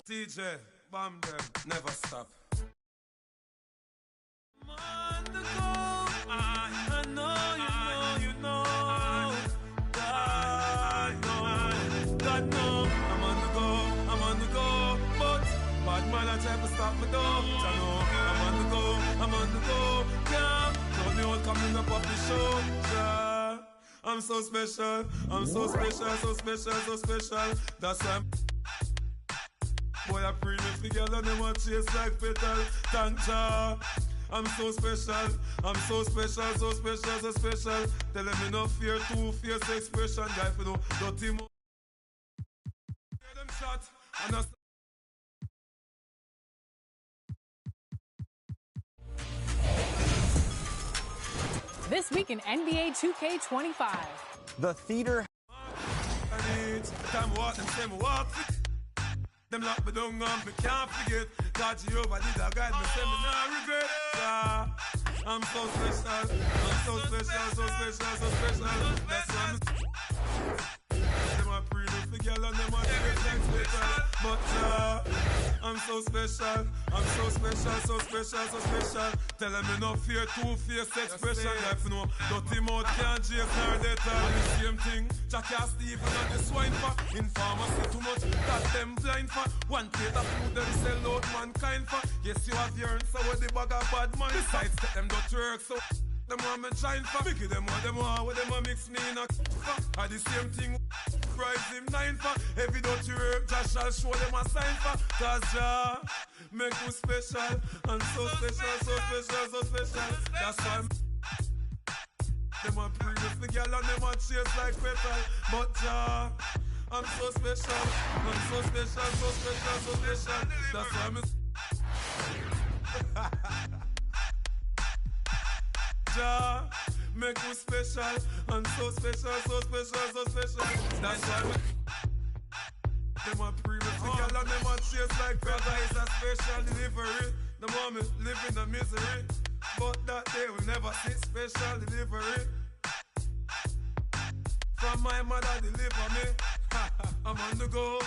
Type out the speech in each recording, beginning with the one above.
DJ, bomb them, never stop. I'm on the go. I know, you know. God know. I'm on the go. But bad man, I try to stop me though. I know, I'm on the go. Yeah, told me all coming up off the show. Yeah, I'm so special. So special. That's why boy, I pray me for girl and them a chase like petal. Thank Jah. I'm so special. So special. Tell them me no fear, too fierce expression. Guy for no dirty mo. Hear them shot and I This week in NBA 2K25. The theater. Time walk, them walk. Them lock me down and me can't forget. God Jehovah did a guide me, say me not regret. Yeah, I'm so special. That's why them a pre me for girl and them a dress like special. But I'm so special. Tell them me no fear, too fierce expression. Like you know, dirty mouth can't chase nor death. The same thing, Jack and Stephen and the swine for. In pharmacy too much, that them blind for. One plate of food them sell out mankind for. Yes, you have your answer with the bag of bad mind. Besides, set them dirty work, so them want me shine for. Biggie them what them a mix me in a for. The same thing, price him 9 for. Every dirty work, Josh shall show them a sign for. Cause Jah make you special. And so special. That's why them a previous the girl and them a chase like petal. But Jah, I'm so special. That's why I'm Jah make you special. And so special. That's why them a previous the girl and them a chase like petal. Is a special delivery. The moment live in the misery. But that day will never see special delivery. From my mother deliver me. I'm on the go.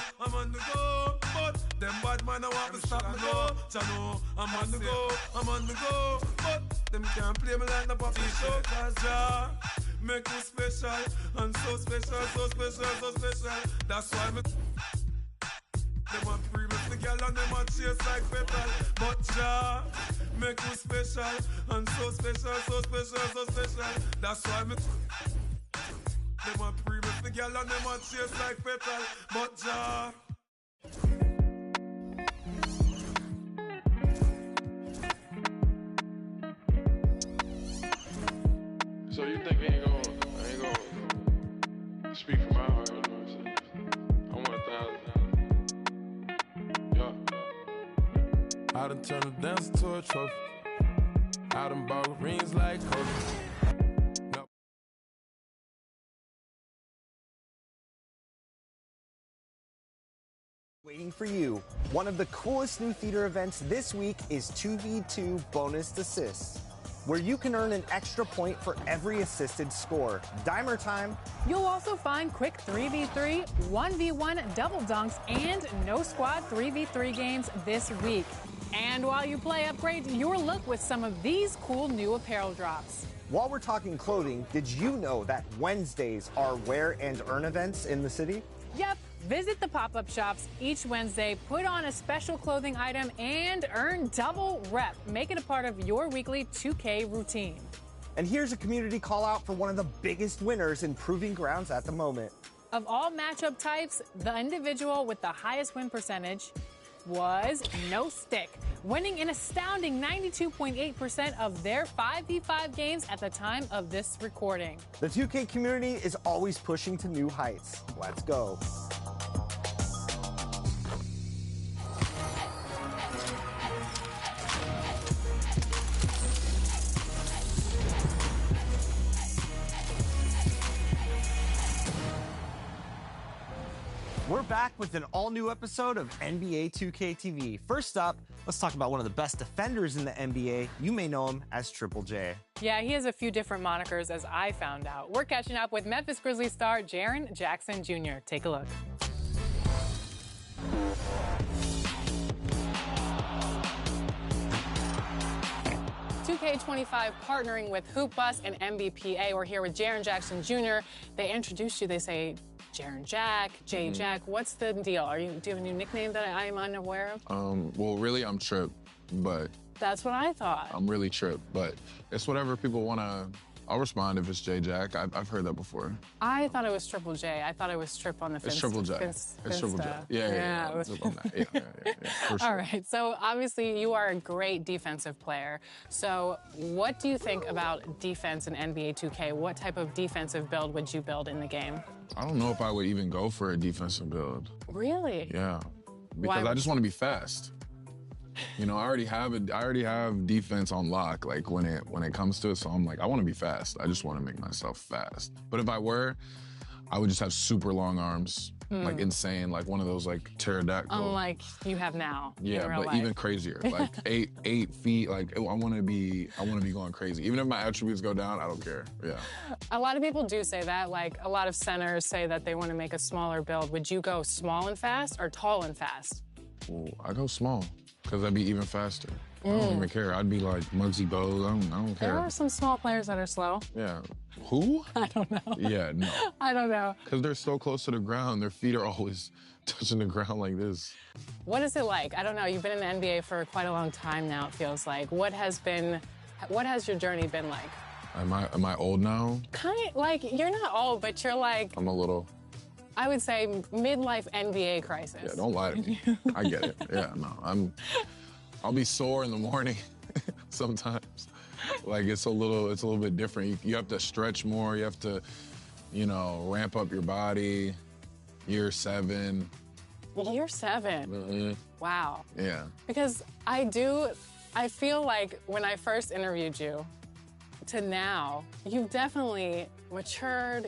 But them bad man I want to stop me go. Chano, I'm on the go. But them can't play me like the puppy show. Cause Jah make you special. And so special. That's why me them a previous the girl and them a chase like petal. But Jah make you special. And so special. That's why me them a previous the girl and them a chase like petal. But Jah So you think I ain't gonna speak from my heart, you know what I'm saying? I want 1,000. Yeah. I done turned a dancer to a trophy. I done bought rings like Kobe. Waiting for you. One of the coolest new theater events this week is 2v2 bonus assists, where you can earn an extra point for every assisted score. Dimer time. You'll also find quick 3v3, 1v1 double dunks, and no squad 3v3 games this week. And while you play, upgrade your look with some of these cool new apparel drops. While we're talking clothing, did you know that Wednesdays are wear and earn events in the city? Yep. Visit the pop-up shops each Wednesday, put on a special clothing item, and earn double rep. Make it a part of your weekly 2K routine. And here's a community call out for one of the biggest winners in Proving Grounds at the moment. Of all matchup types, the individual with the highest win percentage was No Stick, winning an astounding 92.8% of their 5v5 games at the time of this recording. The 2K community is always pushing to new heights. Let's go. We're back with an all-new episode of NBA 2K TV. First up, let's talk about one of the best defenders in the NBA. You may know him as Triple J. Yeah, he has a few different monikers, as I found out. We're catching up with Memphis Grizzlies star Jaren Jackson Jr. Take a look. 2K25 partnering with Hoop Bus and MBPA. We're here with Jaren Jackson Jr. They introduced you. They say Jaren Jack, J Jack. What's the deal? Do you have a new nickname that I am unaware of? Well, really, I'm Trip, but... That's what I thought. I'm really Trip, but it's whatever people want to... I'll respond if it's J Jack. I've heard that before. I thought it was Triple J. I thought it was Trip on the Finsta. It's Triple J. It's Triple J. Yeah. For sure. All right. So obviously you are a great defensive player. So what do you think about defense in NBA 2K? What type of defensive build would you build in the game? I don't know if I would even go for a defensive build. Really? Yeah. Because I just want to be fast. You know, I already have defense on lock, like when it comes to it. So I'm like, I want to be fast. I just want to make myself fast. But if I were, I would just have super long arms, like insane, like one of those like pterodactyl. Unlike you have now. Yeah, in real but life. even crazier, like 8 feet. Like I want to be going crazy. Even if my attributes go down, I don't care. Yeah. A lot of people do say that. Like a lot of centers say that they want to make a smaller build. Would you go small and fast or tall and fast? Well, I go small. Because I'd be even faster. I don't even care. I'd be like Muggsy Bogues. I don't care. There are some small players that are slow. Yeah. Who? I don't know. Yeah, no. I don't know. Because they're so close to the ground. Their feet are always touching the ground like this. What is it like? I don't know. You've been in the NBA for quite a long time now, it feels like. What has your journey been like? Am I old now? Kind of like, you're not old, but you're like... I'm a little... I would say midlife NBA crisis. Yeah, don't lie to me. I get it. Yeah, no, I'll be sore in the morning sometimes. Like it's a little bit different. You have to stretch more. You have to, you know, ramp up your body. Year 7. Year 7? Wow. Yeah. Because I feel like when I first interviewed you to now, you've definitely matured,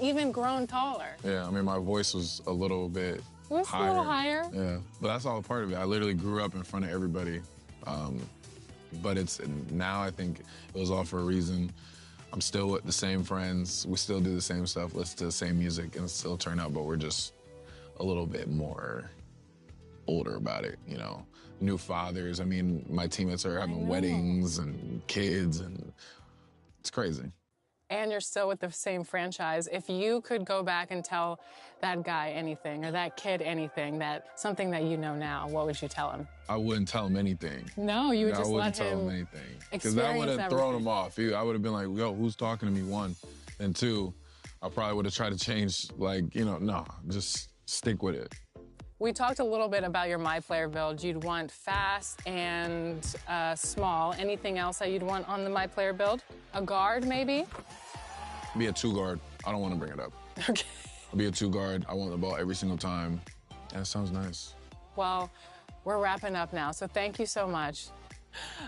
even grown taller. Yeah, I mean, my voice was a little bit higher. It was a little higher. Yeah, but that's all a part of it. I literally grew up in front of everybody. But now I think it was all for a reason. I'm still with the same friends. We still do the same stuff, listen to the same music, and still turn out, but we're just a little bit more older about it, you know? New fathers. I mean, my teammates are having weddings and kids, and it's crazy. And you're still with the same franchise. If you could go back and tell that guy anything or that kid anything, something that you know now, what would you tell him? I wouldn't tell him anything. No, you would just let him. I wouldn't tell him anything. Because that would have thrown him off. I would have been like, yo, who's talking to me, 1? And 2, I probably would have tried to change, like, you know, no, just stick with it. We talked a little bit about your My Player build. You'd want fast and small. Anything else that you'd want on the My Player build? A guard, maybe? Be a 2 guard. I don't want to bring it up. Okay. I'll be a 2 guard. I want the ball every single time. That sounds nice. Well, we're wrapping up now, so thank you so much.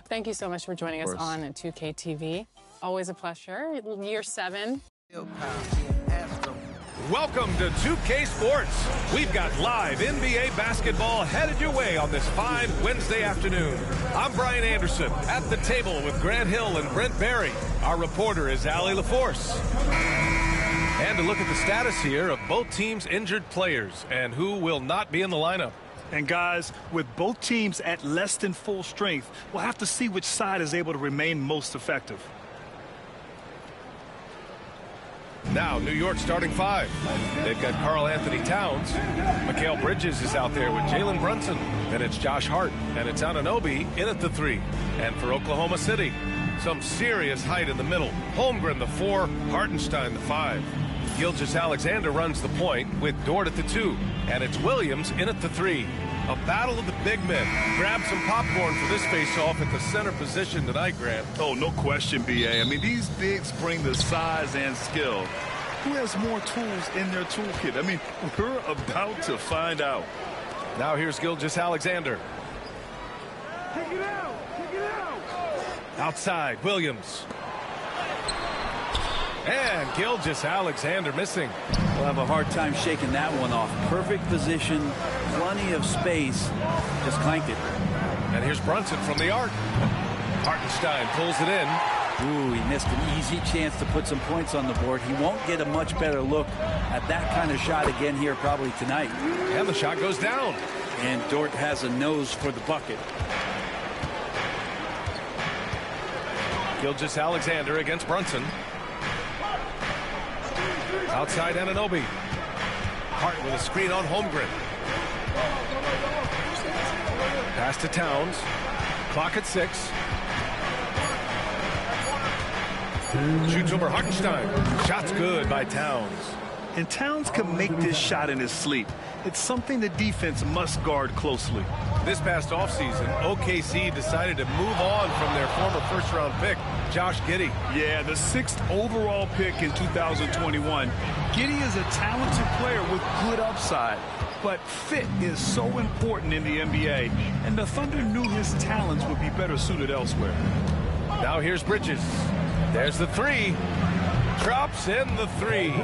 Thank you so much for joining us on 2K TV. Always a pleasure. Year 7. Welcome to 2K Sports. We've got live NBA basketball headed your way on this fine Wednesday afternoon. I'm Brian Anderson at the table with Grant Hill and Brent Barry. Our reporter is Allie LaForce. And to look at the status here of both teams' injured players and who will not be in the lineup. And guys, with both teams at less than full strength, we'll have to see which side is able to remain most effective. Now, New York starting 5. They've got Karl Anthony Towns. Mikal Bridges is out there with Jalen Brunson. Then it's Josh Hart. And it's Anunoby in at the 3. And for Oklahoma City, some serious height in the middle. Holmgren the 4, Hartenstein the 5. Gilgeous-Alexander runs the point with Dort at the 2. And it's Williams in at the 3. A battle of the big men. Grab some popcorn for this face-off at the center position tonight, Grant. Oh, no question, B.A. I mean, these bigs bring the size and skill. Who has more tools in their toolkit? I mean, we're about to find out. Now here's Gilgeous-Alexander. Take it out! Take it out! Outside, Williams. And Gilgeous-Alexander missing. We'll have a hard time shaking that one off. Perfect position, plenty of space. Just clanked it. And here's Brunson from the arc. Hartenstein pulls it in. Ooh, he missed an easy chance to put some points on the board. He won't get a much better look at that kind of shot again here probably tonight. And the shot goes down. And Dort has a nose for the bucket. Gilgeous-Alexander against Brunson. Outside Anunoby. Hart with a screen on Holmgren. Pass to Towns. Clock at 6. Shoots over Hartenstein. Shot's good by Towns. And Towns can make this shot in his sleep. It's something the defense must guard closely. This past offseason, OKC decided to move on from their former first-round pick, Josh Giddey. Yeah, the 6th overall pick in 2021. Giddey is a talented player with good upside. But fit is so important in the NBA, and the Thunder knew his talents would be better suited elsewhere. Now here's Bridges. There's the 3. Drops in the 3.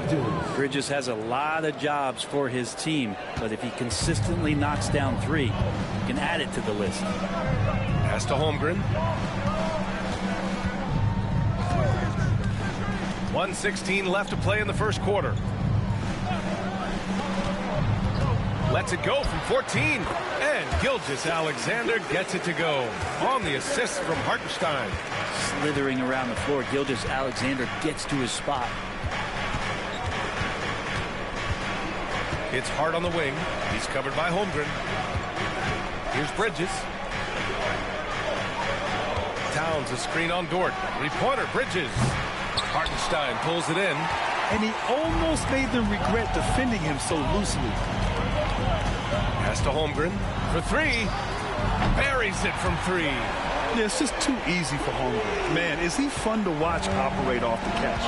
Bridges has a lot of jobs for his team, but if he consistently knocks down 3, he can add it to the list. Pass to Holmgren. 1:16 left to play in the first quarter. Lets it go from 14. And Gilgeous-Alexander gets it to go on the assist from Hartenstein. Slithering around the floor, Gilgeous-Alexander gets to his spot. It's Hart on the wing. He's covered by Holmgren. Here's Bridges. Towns a screen on Dort. 3-pointer, Bridges. Hartenstein pulls it in. And he almost made them regret defending him so loosely. Pass to Holmgren for 3. Buries it from 3. Yeah, it's just too easy for Holmgren. Man, is he fun to watch operate off the catch.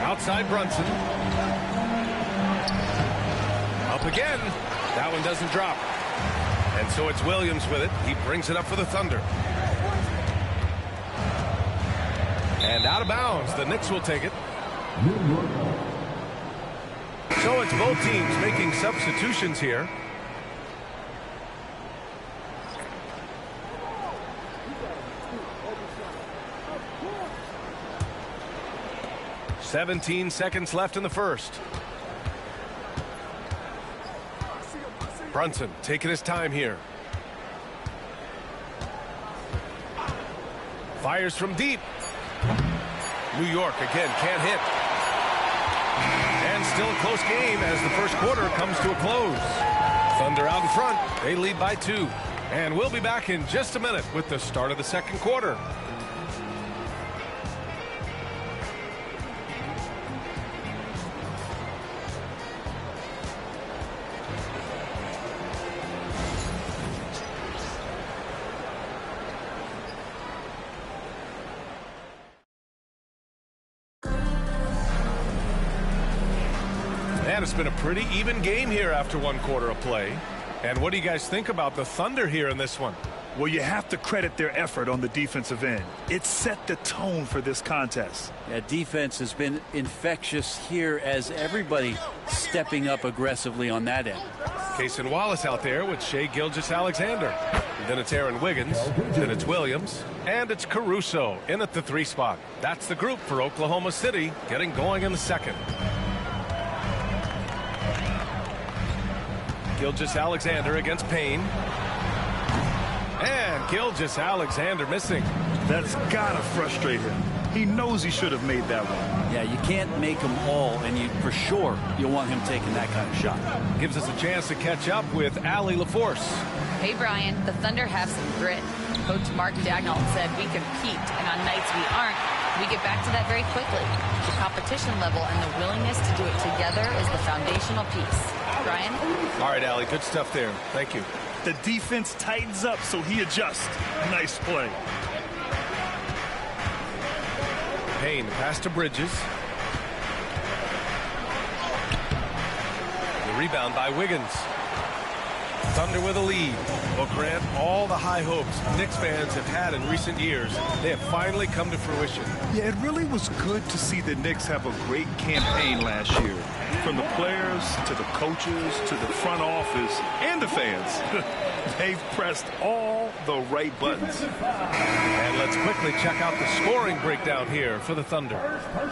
Outside Brunson. Up again. That one doesn't drop. And so it's Williams with it. He brings it up for the Thunder. And out of bounds. The Knicks will take it. So it's both teams making substitutions here. "17 seconds left in the first. Brunson taking his time here. Fires from deep. New York again can't hit. And still a close game as the first quarter comes to a close. Thunder out in front. They lead by 2. And we'll be back in just a minute with the start of the second quarter. And it's been a pretty even game here after 1 quarter of play. And what do you guys think about the Thunder here in this one? Well, you have to credit their effort on the defensive end. It set the tone for this contest. Yeah, defense has been infectious here as everybody stepping up aggressively on that end. Cason Wallace out there with Shai Gilgeous-Alexander. Then it's Aaron Wiggins. Then it's Williams. And it's Caruso in at the 3 spot. That's the group for Oklahoma City getting going in the second. Gilgeous-Alexander against Payne. And Gilgeous-Alexander missing. That's gotta frustrate him. He knows he should have made that one. Yeah, you can't make them all, and for sure you'll want him taking that kind of shot. Gives us a chance to catch up with Allie LaForce. Hey, Brian, the Thunder have some grit. Coach Mark Daigneault said we compete, and on nights we aren't, we get back to that very quickly. The competition level and the willingness to do it together is the foundational piece. Brian? All right, Allie, good stuff there. Thank you. The defense tightens up, so he adjusts. Nice play. Payne, pass to Bridges. The rebound by Wiggins. Thunder with a lead. Well, Grant, all the high hopes Knicks fans have had in recent years, they have finally come to fruition. Yeah, it really was good to see the Knicks have a great campaign last year. From the players to the coaches to the front office and the fans. They've pressed all the right buttons. And let's quickly check out the scoring breakdown here for the Thunder.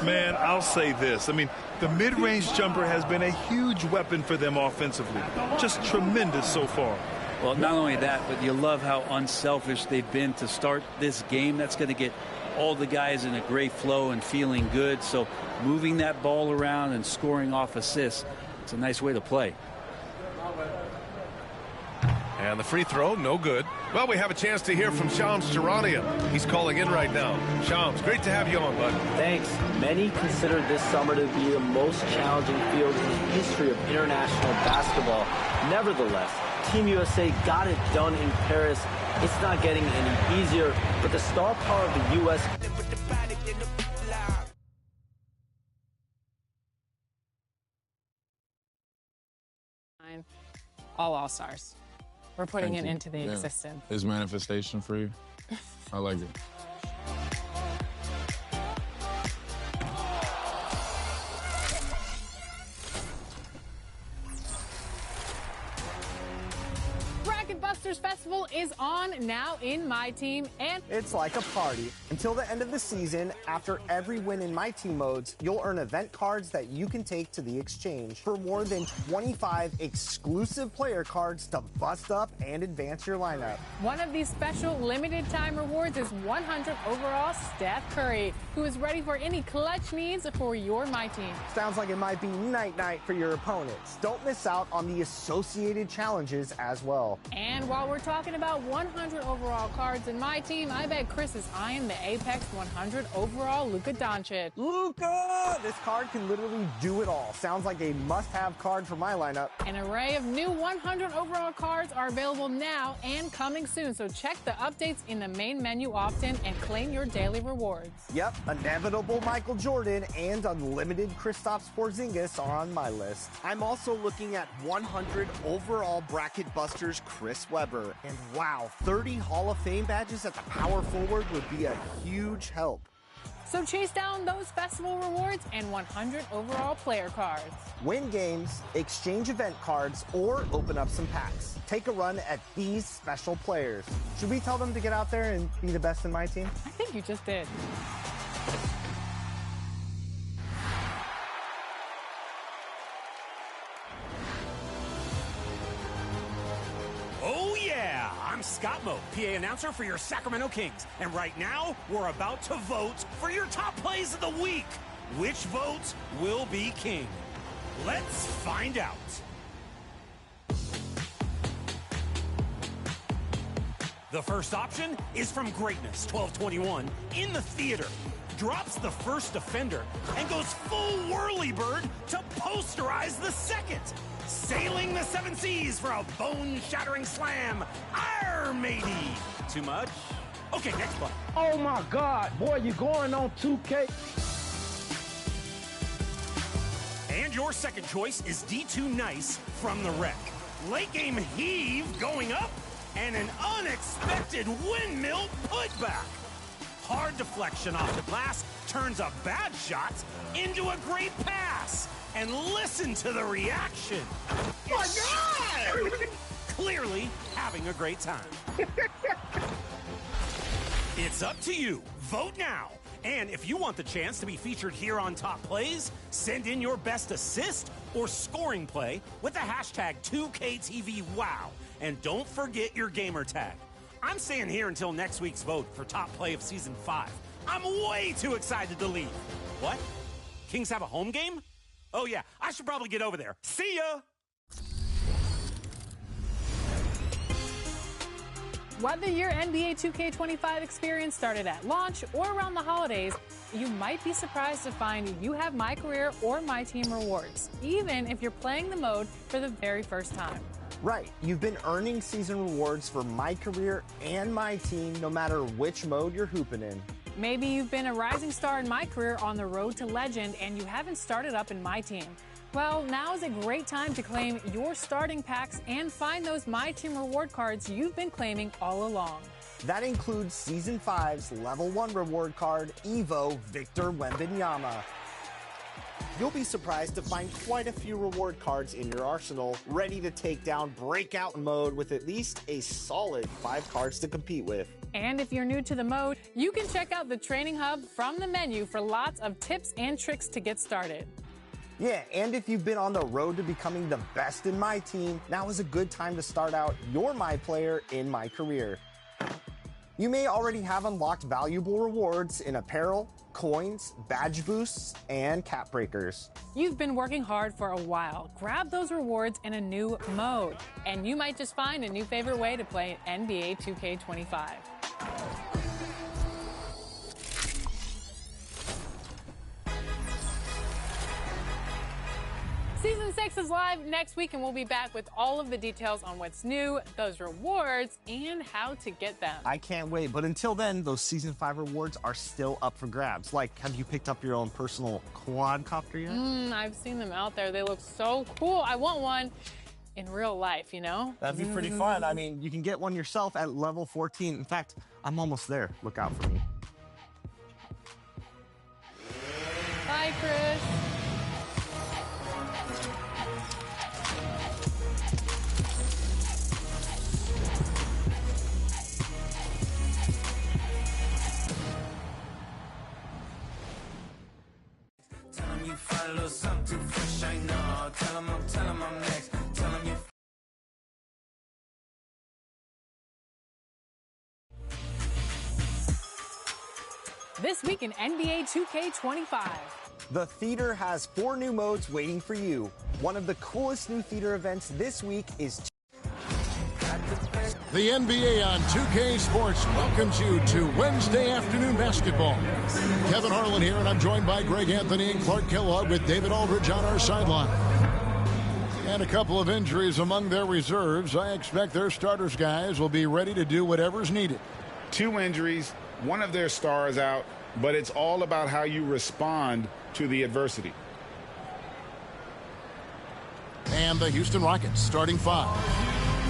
Man, I'll say this. I mean, the mid-range jumper has been a huge weapon for them offensively. Just tremendous so far. Well, not only that, but you love how unselfish they've been to start this game. That's going to get all the guys in a great flow and feeling good. So moving that ball around and scoring off assists, it's a nice way to play. And the free throw, no good. Well, we have a chance to hear from Shams Charania. He's calling in right now. Shams, great to have you on, bud. Thanks. Many consider this summer to be the most challenging field in the history of international basketball. Nevertheless, Team USA got it done in Paris. It's not getting any easier, but the star power of the U.S. All-Stars. We're putting it into the existence. Is manifestation for you? I like it. Bracket Busters Festival is on now in My Team, and it's like a party. Until the end of the season, after every win in My Team modes, you'll earn event cards that you can take to the exchange for more than 25 exclusive player cards to bust up and advance your lineup. One of these special limited time rewards is 100 overall Steph Curry, who is ready for any clutch needs for your My Team. Sounds like it might be night-night for your opponents. Don't miss out on the associated challenges as well. And while we're talking about 100 overall cards in My Team, I bet Chris is eyeing the Apex 100 overall Luka Doncic. Luka! This card can literally do it all. Sounds like a must-have card for my lineup. An array of new 100 overall cards are available now and coming soon, so check the updates in the main menu often and claim your daily rewards. Yep, inevitable Michael Jordan and unlimited Kristaps Porzingis are on my list. I'm also looking at 100 overall Bracket Busters Chris Webber. And wow, 30 Hall of Fame badges at the power forward would be a huge help. So chase down those festival rewards and 100 overall player cards. Win games, exchange event cards, or open up some packs. Take a run at these special players. Should we tell them to get out there and be the best in My Team? I think you just did. Oh yeah, I'm Scott Moe, PA announcer for your Sacramento Kings. And right now, we're about to vote for your top plays of the week. Which vote will be king? Let's find out. The first option is from Greatness 1221 in the theater. Drops the first defender and goes full whirly-bird to posterize the second. Sailing the 7 seas for a bone-shattering slam. Arr, matey. Too much? Okay, next one. Oh my God, boy, you going on 2K? And your second choice is D2 Nice from the wreck. Late game heave going up and an unexpected windmill putback. Hard deflection off the glass turns a bad shot into a great pass. And listen to the reaction. Oh my God! Clearly having a great time. It's up to you. Vote now. And if you want the chance to be featured here on Top Plays, send in your best assist or scoring play with the hashtag 2KTVWOW. And don't forget your gamer tag. I'm staying here until next week's vote for Top Play of Season 5. I'm way too excited to leave. What? Kings have a home game? Oh yeah, I should probably get over there. See ya! Whether your NBA 2K25 experience started at launch or around the holidays, you might be surprised to find you have My Career or My Team rewards, even if you're playing the mode for the very first time. Right, you've been earning season rewards for My Career and My Team no matter which mode you're hooping in. Maybe you've been a rising star in My Career on the road to legend and you haven't started up in My Team. Well, now is a great time to claim your starting packs and find those My Team reward cards you've been claiming all along. That includes Season 5's Level 1 reward card, Evo Victor Wembanyama. You'll be surprised to find quite a few reward cards in your arsenal, ready to take down breakout mode with at least a solid 5 cards to compete with. And if you're new to the mode, you can check out the Training Hub from the menu for lots of tips and tricks to get started. Yeah, and if you've been on the road to becoming the best in my team, now is a good time to start out your My Player in My Career. You may already have unlocked valuable rewards in apparel, coins, badge boosts, and cap breakers. You've been working hard for a while. Grab those rewards in a new mode, and you might just find a new favorite way to play NBA 2K25. Season 6 is live next week, and we'll be back with all of the details on what's new, those rewards, and how to get them. I can't wait, but until then, those Season 5 rewards are still up for grabs. Like, have you picked up your own personal quadcopter yet? I've seen them out there. They look so cool. I want one in real life, you know? That'd be pretty fun. I mean, you can get one yourself at level 14. In fact, I'm almost there. Look out for me. Bye, Chris. Follow something fresh, I know. Tell 'em I'm next. Tell 'em you. This week in NBA 2K25. The theater has 4 new modes waiting for you. One of the coolest new theater events this week is the NBA on 2K Sports welcomes you to Wednesday afternoon basketball. Kevin Harlan here, and I'm joined by Greg Anthony and Clark Kellogg with David Aldridge on our sideline. And a couple of injuries among their reserves. I expect their starters guys will be ready to do whatever's needed. 2 injuries, one of their stars out, but it's all about how you respond to the adversity. And the Houston Rockets starting 5.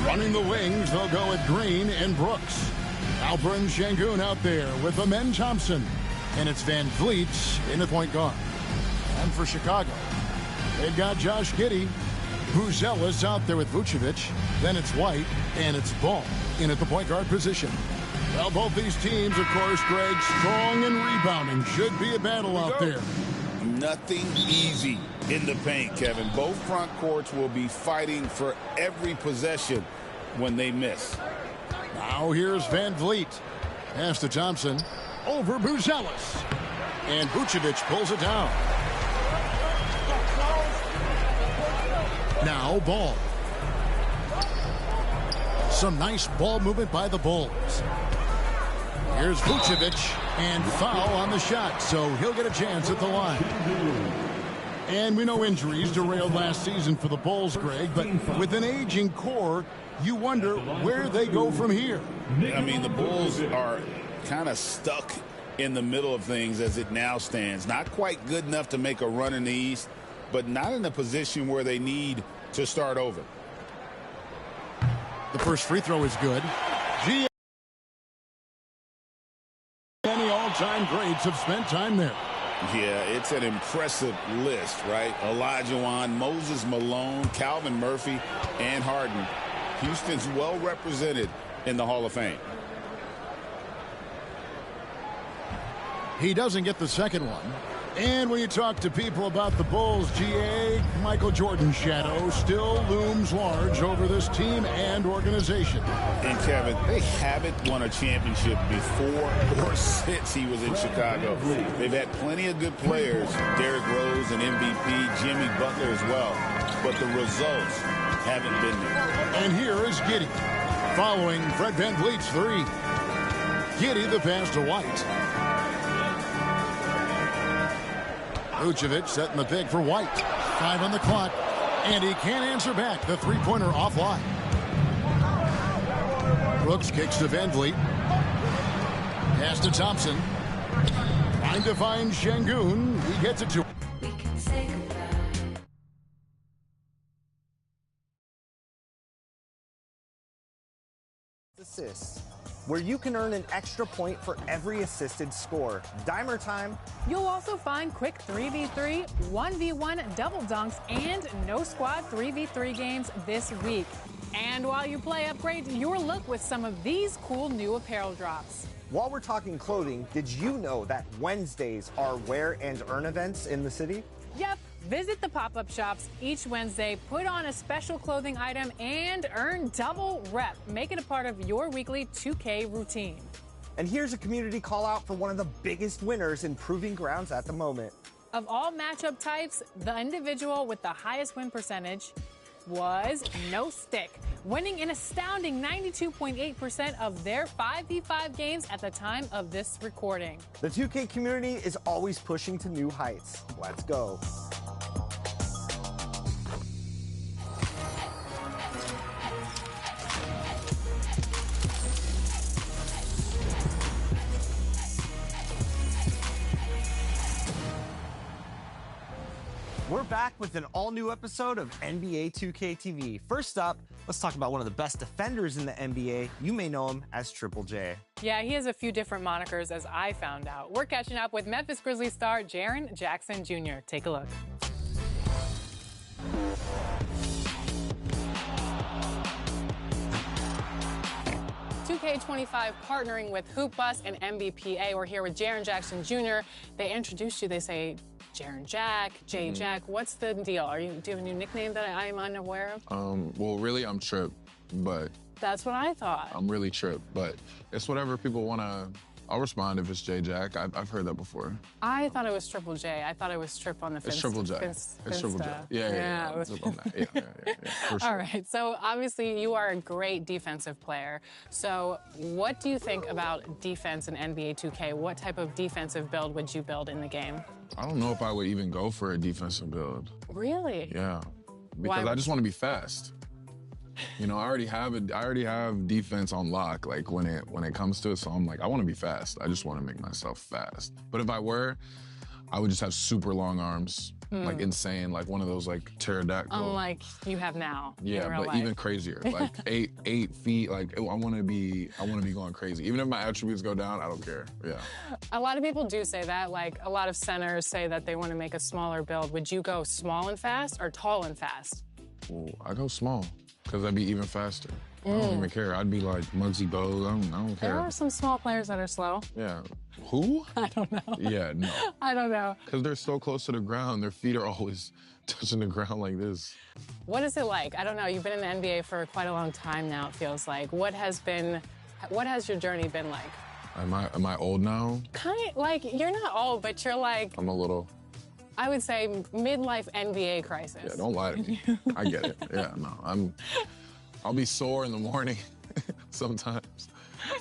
Running the wings, they'll go with Green and Brooks. Alperen Sengun out there with Amen Thompson. And it's Van Vliet in the point guard. And for Chicago, they've got Josh Giddey, Buzelis out there with Vucevic. Then it's White, and it's Ball in at the point guard position. Well, both these teams, of course, Greg, strong and rebounding. Should be a battle out there. Nothing easy in the paint, Kevin. Both front courts will be fighting for every possession when they miss. Now here's Van Vliet. Pass to Thompson. Over Buzelis. And Vucevic pulls it down. Now Ball. Some nice ball movement by the Bulls. Here's Vucevic, and foul on the shot, so he'll get a chance at the line. And we know injuries derailed last season for the Bulls, Greg, but with an aging core, you wonder where they go from here. I mean, the Bulls are kind of stuck in the middle of things as it now stands. Not quite good enough to make a run in the East, but not in a position where they need to start over. The first free throw is good. Many all-time greats have spent time there. Yeah, it's an impressive list, right? Olajuwon, Moses Malone, Calvin Murphy, and Harden. Houston's well represented in the Hall of Fame. He doesn't get the second one. And when you talk to people about the Bulls, GA, Michael Jordan's shadow still looms large over this team and organization. And Kevin, they haven't won a championship before or since he was in Chicago. They've had plenty of good players, Derrick Rose and MVP, Jimmy Butler as well. But the results haven't been there. And here is Giddey, following Fred VanVleet's 3. Giddey the pass to White. Vucevic setting the pick for White. 5 on the clock, and he can't answer back. The three-pointer offline. Brooks kicks to VanVleet. Pass to Thompson. Trying to find Sengun. He gets it to. Assists, where you can earn an extra point for every assisted score. Dimer time. You'll also find quick 3v3, 1v1 double dunks, and no squad 3v3 games this week. And while you play, upgrade your look with some of these cool new apparel drops. While we're talking clothing, did you know that Wednesdays are wear and earn events in the city? Yep, Visit the pop-up shops each Wednesday, put on a special clothing item, and earn double rep. Make it a part of your weekly 2K routine. And here's a community call out for one of the biggest winners in Proving Grounds at the moment. Of all matchup types, the individual with the highest win percentage was No Stick, winning an astounding 92.8% of their 5v5 games at the time of this recording. The 2K community is always pushing to new heights. Let's go. We're back with an all-new episode of NBA 2K TV. First up, let's talk about one of the best defenders in the NBA. You may know him as Triple J. Yeah, he has a few different monikers, as I found out. We're catching up with Memphis Grizzlies star Jaren Jackson Jr. Take a look. K25 partnering with Hoop Bus and MBPA. We're here with Jaren Jackson Jr. They introduced you. They say Jaren Jack, J Jack. What's the deal? Do you have a new nickname that I am unaware of? Well, really, I'm Trip, but that's what I thought. I'm really Trip, but it's whatever people want to. I'll respond if it's J Jack. I've heard that before. I thought it was Triple J. I thought it was Trip on the Finsta. It's Triple J. It's Triple J. Yeah. It was... for sure. All right. So obviously you are a great defensive player. So what do you think about defense in NBA 2K? What type of defensive build would you build in the game? I don't know if I would even go for a defensive build. Really? Yeah. Because I just want to be fast. You know, I already have defense on lock, like when it comes to it. So I'm like, I want to be fast. I just want to make myself fast. But if I were, I would just have super long arms, like insane, like one of those like pterodactyl. Unlike you have now. Yeah, in real but life. even crazier, like 8 feet. Like I want to be going crazy. Even if my attributes go down, I don't care. Yeah. A lot of people do say that. Like a lot of centers say that they want to make a smaller build. Would you go small and fast or tall and fast? Well, I go small. Because I'd be even faster. I don't even care. I'd be like Muggsy Bogues. I don't care. There are some small players that are slow. Yeah. Who? I don't know. Yeah, no. I don't know. Because they're so close to the ground. Their feet are always touching the ground like this. What is it like? I don't know. You've been in the NBA for quite a long time now, it feels like. What has your journey been like? Am I old now? Kind of like, you're not old, but you're like... I'm a little... I would say midlife NBA crisis. Yeah, don't lie to me. I get it. Yeah, no, I'll be sore in the morning sometimes.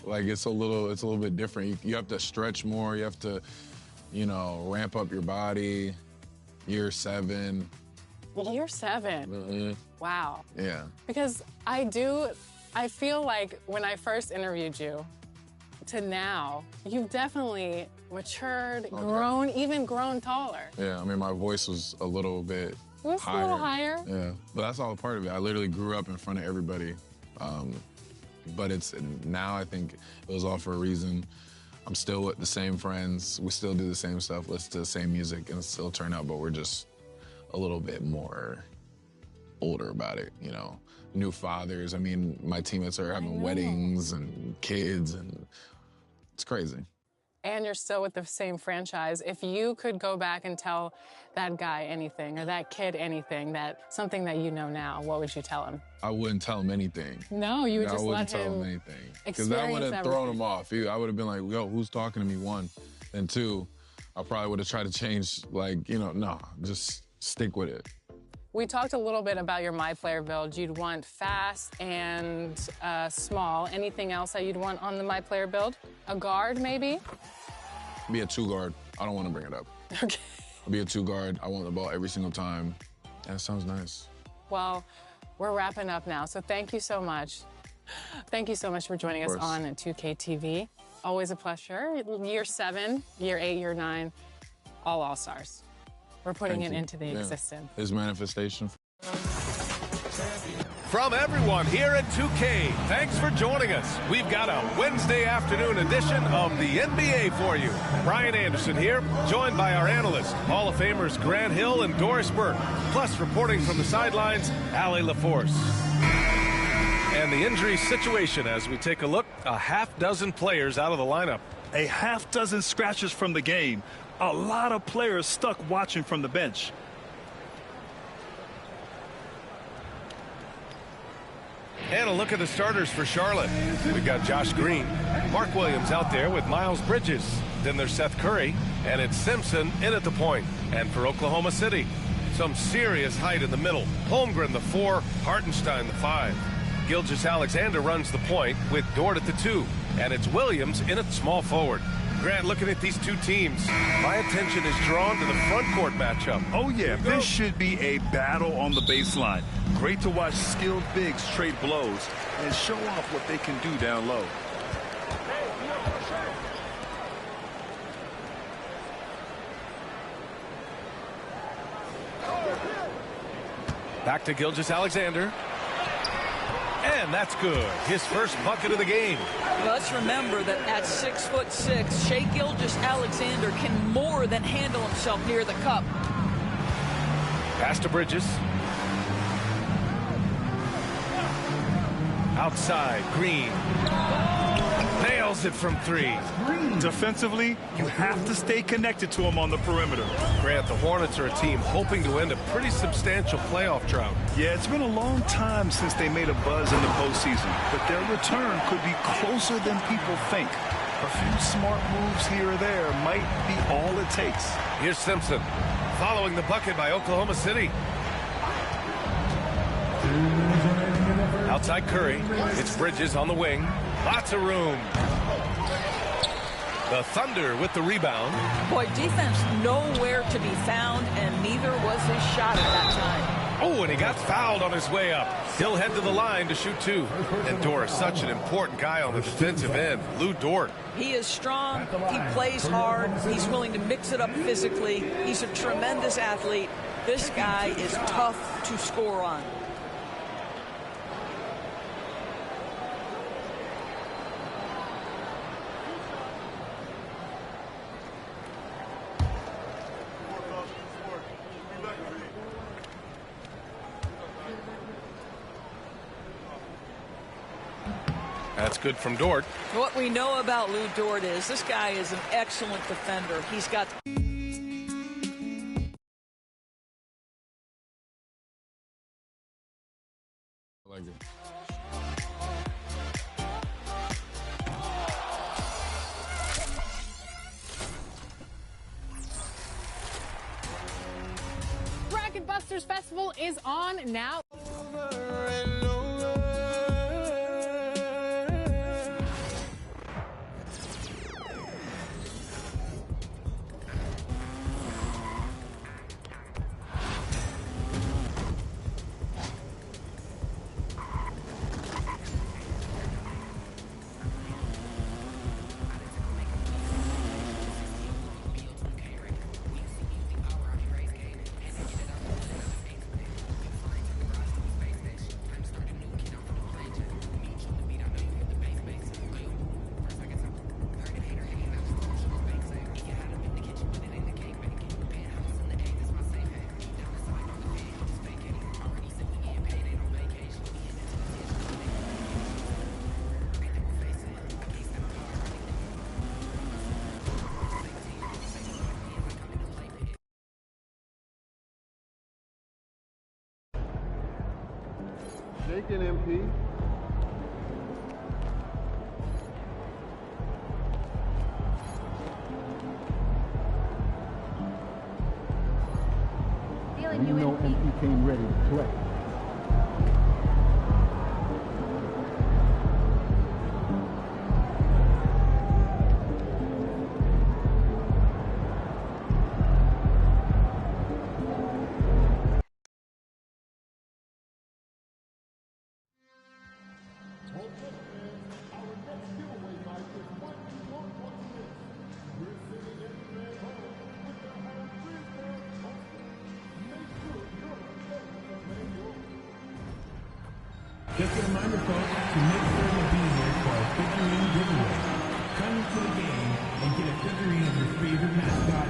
Like it's a little bit different. You have to stretch more. You have to, ramp up your body. Year 7. Year 7. Mm-hmm. Wow. Yeah. Because I feel like when I first interviewed you to now, you've definitely matured, grown taller. Yeah, I mean, my voice was a little bit higher. A little higher? Yeah, but that's all a part of it. I literally grew up in front of everybody. But now I think it was all for a reason. I'm still with the same friends. We still do the same stuff, listen to the same music, and it still turn out, but we're just a little bit more older about it, New fathers. I mean, my teammates are having weddings and kids, and it's crazy. And you're still with the same franchise. If you could go back and tell that guy anything or that kid anything, something that you know now, what would you tell him? I wouldn't tell him anything. No, you would just let him. I wouldn't tell him anything. Because that would have thrown him off. I would have been like, yo, who's talking to me, 1? And 2, I probably would have tried to change, no, just stick with it. We talked a little bit about your My Player build. You'd want fast and small. Anything else that you'd want on the My Player build? A guard, maybe? Be a 2 guard. I don't want to bring it up. Okay. I'll be a 2 guard. I want the ball every single time. That sounds nice. Well, we're wrapping up now, so thank you so much. Thank you so much for joining us on 2K TV. Always a pleasure. Year 7, year 8, year 9, all-stars. We're putting it into the existence. His manifestation. From everyone here at 2K, thanks for joining us. We've got a Wednesday afternoon edition of the NBA for you. Brian Anderson here, joined by our analysts, Hall of Famers Grant Hill and Doris Burke. Plus, reporting from the sidelines, Allie LaForce. And the injury situation as we take a look, a half-dozen players out of the lineup. A half-dozen scratches from the game. A lot of players stuck watching from the bench. And a look at the starters for Charlotte. We've got Josh Green, Mark Williams out there with Miles Bridges. Then there's Seth Curry, and it's Simpson in at the point. And for Oklahoma City, some serious height in the middle. Holmgren the 4, Hartenstein the 5. Gilgeous-Alexander runs the point with Dort at the 2. And it's Williams in at small forward. Grant, looking at these two teams, my attention is drawn to the front court matchup. Oh, yeah, this should be a battle on the baseline. Great to watch skilled bigs trade blows and show off what they can do down low. Back to Gilgeous-Alexander. And that's good. His first bucket of the game. Let's remember that at 6'6", Shai Gilgeous-Alexander can more than handle himself near the cup. Pass to Bridges. Outside, Green. Nails it from 3. Defensively, you have to stay connected to him on the perimeter. Grant, the Hornets are a team hoping to end a pretty substantial playoff drought. Yeah, it's been a long time since they made a buzz in the postseason, but their return could be closer than people think. A few smart moves here or there might be all it takes. Here's Simpson, following the bucket by Oklahoma City. Outside Curry, it's Bridges on the wing. Lots of room. The Thunder with the rebound. Boy, defense nowhere to be found, and neither was his shot at that time. Oh, and he got fouled on his way up. He'll head to the line to shoot 2. And Dort, such an important guy on the defensive end. Lou Dort. He is strong. He plays hard. He's willing to mix it up physically. He's a tremendous athlete. This guy is tough to score on. That's good from Dort. What we know about Lou Dort is this guy is an excellent defender. He's got... I like it. Bracket Busters Festival is on now. Shaking MP. You know MP came ready to play. Just a reminder, folks, to make sure to be here for our figurine giveaway. Come to the game and get a figurine of your favorite mascot.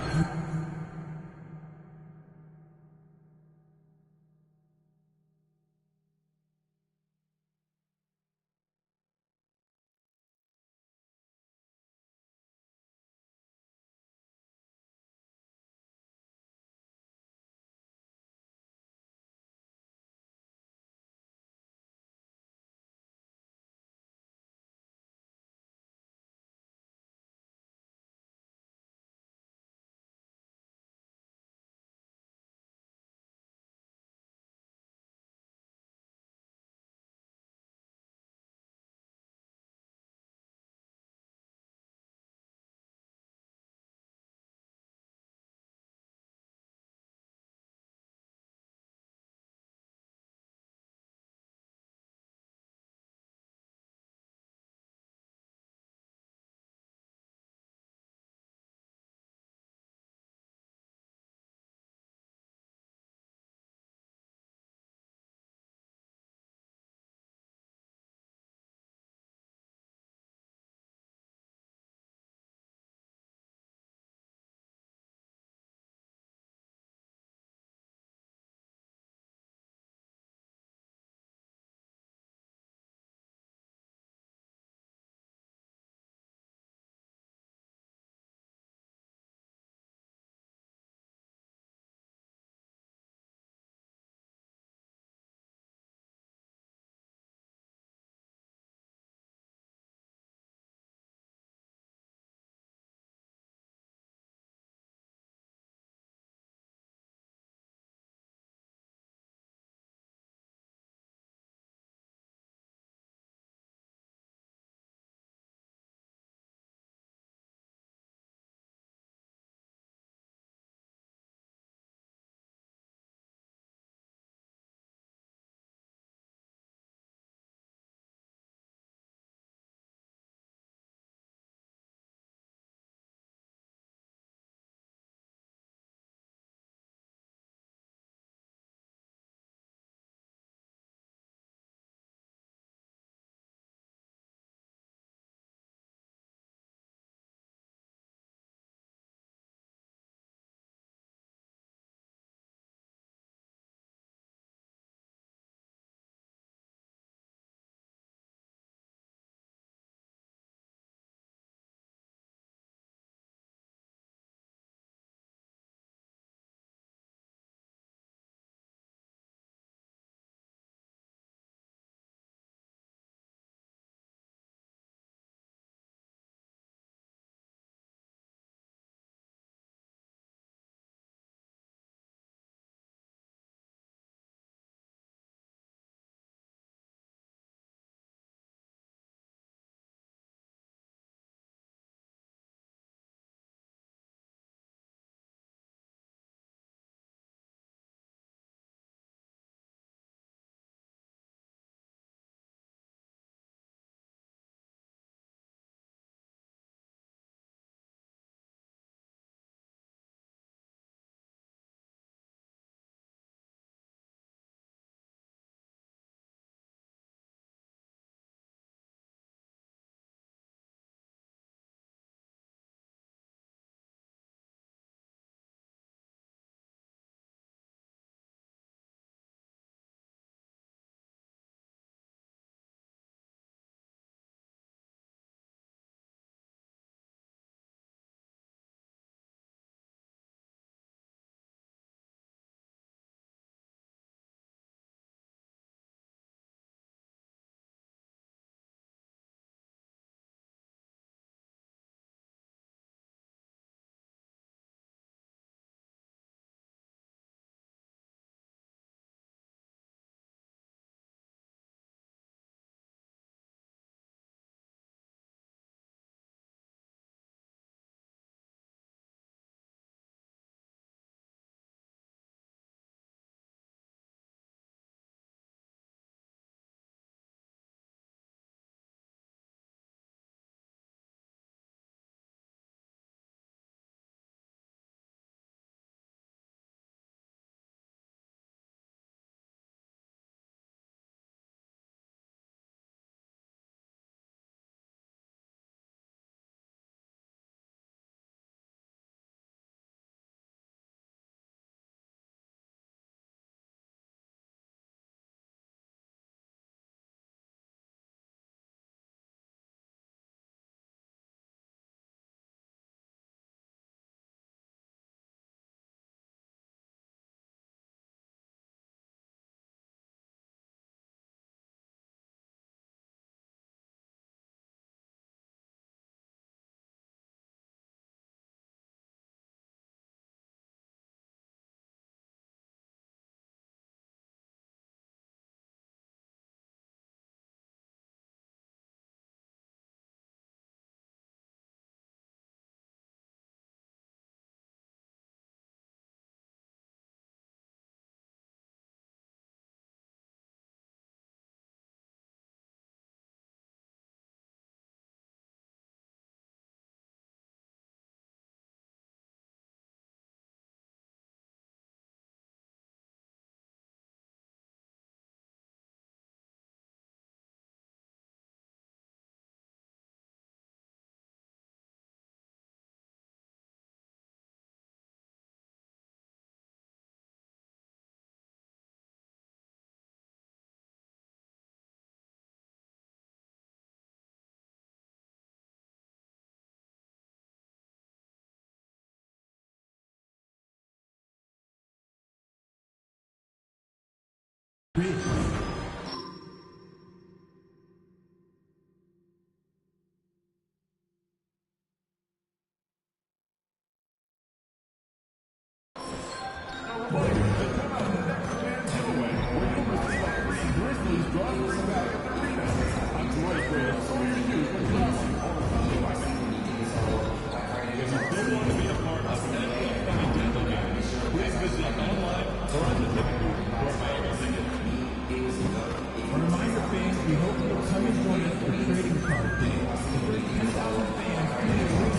We hope you'll come and join us for Trading Card Day. The first 10,000 fans in the arena will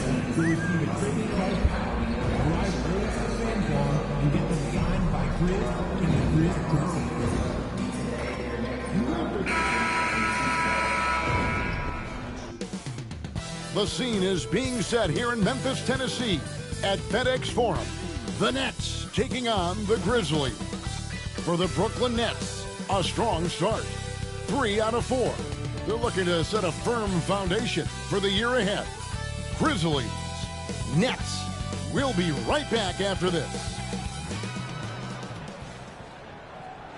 receive a trading card pack. Arrive early to the fan zone and get them signed by Grizz in the Grizz dressing room. The scene is being set here in Memphis, Tennessee at FedEx Forum. The Nets taking on the Grizzlies. For the Brooklyn Nets, a strong start. 3 out of 4. They're looking to set a firm foundation for the year ahead. Grizzlies, Nets. We'll be right back after this.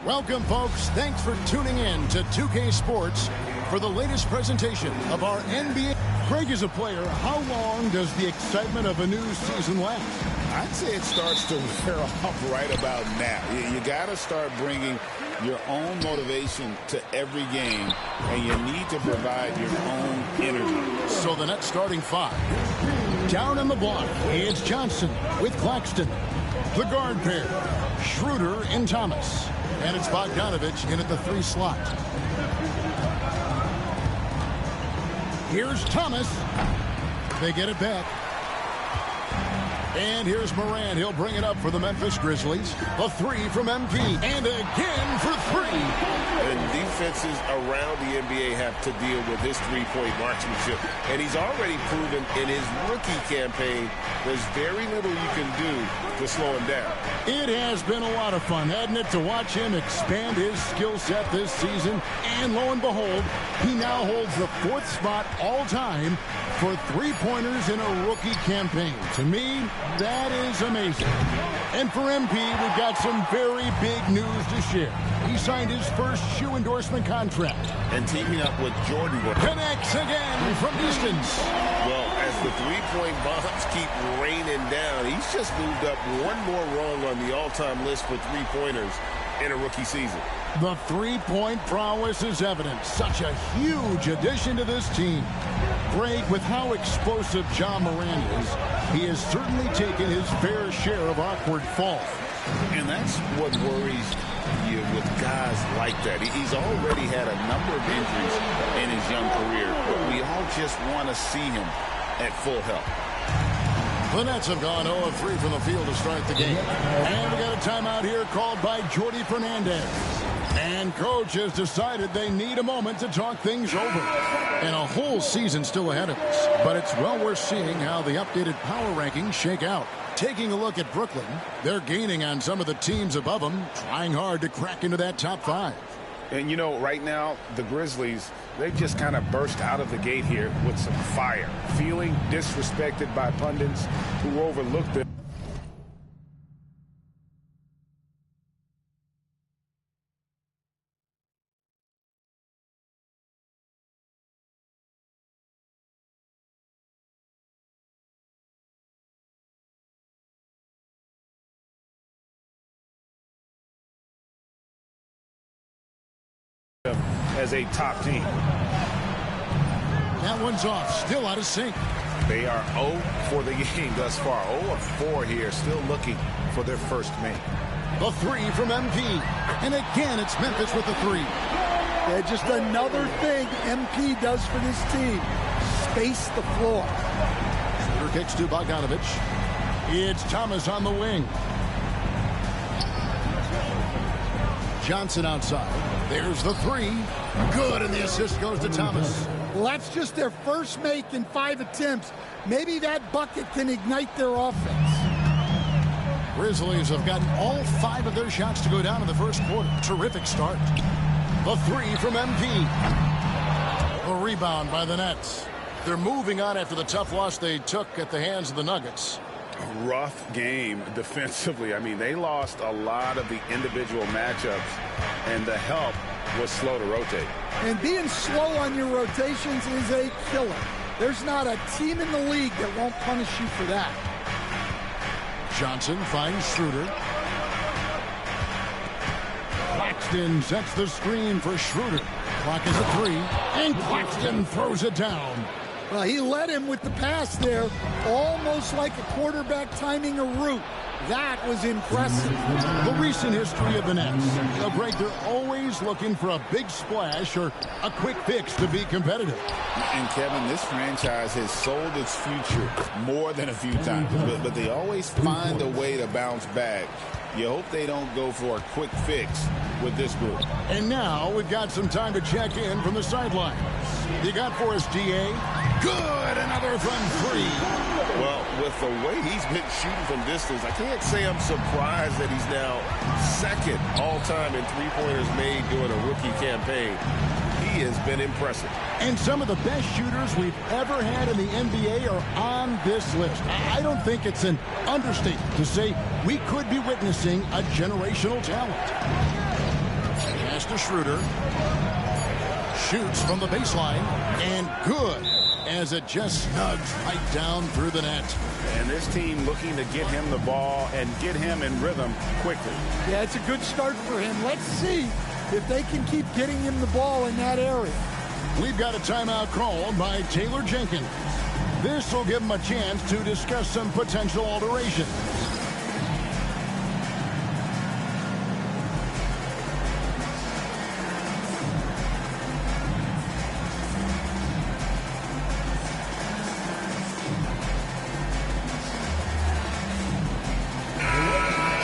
Welcome, folks. Thanks for tuning in to 2K Sports for the latest presentation of our NBA. Craig is a player. How long does the excitement of a new season last? I'd say it starts to wear off right about now. You got to start bringing your own motivation to every game, and you need to provide your own energy. So the Nets starting 5. Down on the block, it's Johnson with Claxton. The guard pair, Schroeder and Thomas. And it's Bogdanovich in at the 3 slot. Here's Thomas. They get it back. And here's Moran. He'll bring it up for the Memphis Grizzlies. A 3 from MP. And again for 3. And defenses around the NBA have to deal with his three-point marksmanship. And he's already proven in his rookie campaign there's very little you can do to slow him down. It has been a lot of fun, hasn't it, to watch him expand his skill set this season. And lo and behold, he now holds the 4th spot all time for three-pointers in a rookie campaign. To me, that is amazing. And for MP, we've got some very big news to share. He signed his first shoe endorsement contract. And teaming up with Jordan Brooks. Connects again from distance. Well, as the three-point bombs keep raining down, he's just moved up one more rung on the all-time list for three-pointers in a rookie season. The three-point prowess is evident. Such a huge addition to this team. Greg, with how explosive Ja Morant is, he has certainly taken his fair share of awkward falls. And that's what worries you with guys like that. He's already had a number of injuries in his young career, but we all just want to see him at full health. The Nets have gone 0 of 3 from the field to start the game. And we got a timeout here called by Jordi Fernandez. And coach has decided they need a moment to talk things over. And a whole season still ahead of us. But it's well worth seeing how the updated power rankings shake out. Taking a look at Brooklyn, they're gaining on some of the teams above them, trying hard to crack into that top 5. And, you know, right now, the Grizzlies, they've just kind of burst out of the gate here with some fire, feeling disrespected by pundits who overlooked them. As a top team. That one's off, still out of sync. They are 0 for the game thus far. 0 of 4 here, still looking for their first make. The 3 from MP. And again, it's Memphis with the 3. Yeah, just another thing MP does for this team. Space the floor. Shooter kicks to Bogdanovich. It's Thomas on the wing. Johnson outside. There's the 3. Good, and the assist goes to Thomas. Well, that's just their first make in 5 attempts. Maybe that bucket can ignite their offense. Grizzlies have gotten all 5 of their shots to go down in the first quarter. Terrific start. The 3 from MP. A rebound by the Nets. They're moving on after the tough loss they took at the hands of the Nuggets. A rough game defensively. I mean, they lost a lot of the individual matchups, and the help was slow to rotate. And being slow on your rotations is a killer. There's not a team in the league that won't punish you for that. Johnson finds Schroeder. Claxton sets the screen for Schroeder. Clock is at 3, and Claxton throws it down. Well, he led him with the pass there, almost like a quarterback timing a route. That was impressive. The recent history of the Nets. Greg, they're always looking for a big splash or a quick fix to be competitive. And Kevin, this franchise has sold its future more than a few times, but they always find a way to bounce back. You hope they don't go for a quick fix with this group. And now we've got some time to check in from the sidelines. You got for us, DA? Good, another from 3. Well, with the way he's been shooting from distance, I can't say I'm surprised that he's now second all-time in three-pointers made during a rookie campaign. He has been impressive. And some of the best shooters we've ever had in the NBA are on this list. I don't think it's an understatement to say we could be witnessing a generational talent. Pass to Schroeder. Shoots from the baseline. And good, as it just snugs right down through the net. And this team looking to get him the ball and get him in rhythm quickly. Yeah, it's a good start for him. Let's see if they can keep getting him the ball in that area. We've got a timeout called by Taylor Jenkins. This will give him a chance to discuss some potential alterations.